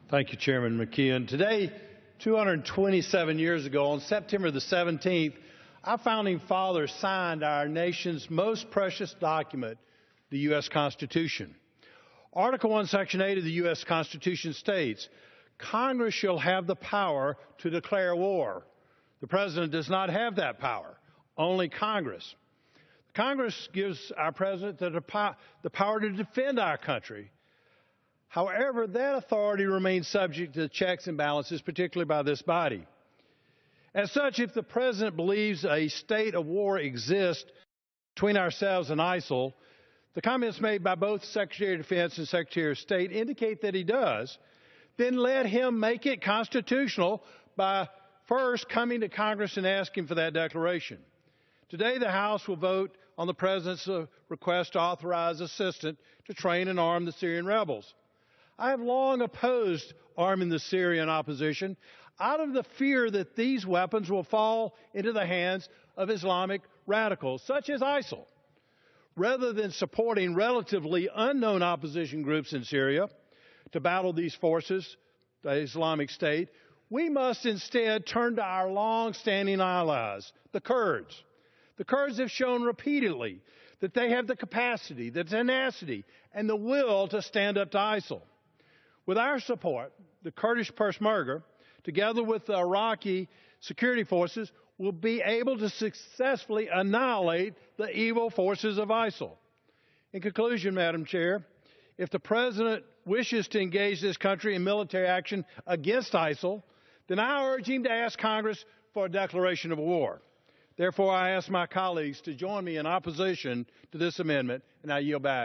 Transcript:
Thank you, Chairman McKeon. Today, 227 years ago, on September the 17th, our founding fathers signed our nation's most precious document, the U.S. Constitution. Article 1, Section 8 of the U.S. Constitution states, Congress shall have the power to declare war. The President does not have that power, only Congress. Congress gives our President the power to defend our country. However, that authority remains subject to checks and balances, particularly by this body. As such, if the President believes a state of war exists between ourselves and ISIL, the comments made by both Secretary of Defense and Secretary of State indicate that he does, then let him make it constitutional by first coming to Congress and asking for that declaration. Today, the House will vote on the President's request to authorize assistance to train and arm the Syrian rebels. I have long opposed arming the Syrian opposition out of the fear that these weapons will fall into the hands of Islamic radicals, such as ISIL. Rather than supporting relatively unknown opposition groups in Syria to battle these forces, the Islamic State, we must instead turn to our long-standing allies, the Kurds. The Kurds have shown repeatedly that they have the capacity, the tenacity, and the will to stand up to ISIL. With our support, the Kurdish Peshmerga, together with the Iraqi security forces, will be able to successfully annihilate the evil forces of ISIL. In conclusion, Madam Chair, if the President wishes to engage this country in military action against ISIL, then I urge him to ask Congress for a declaration of war. Therefore, I ask my colleagues to join me in opposition to this amendment, and I yield back.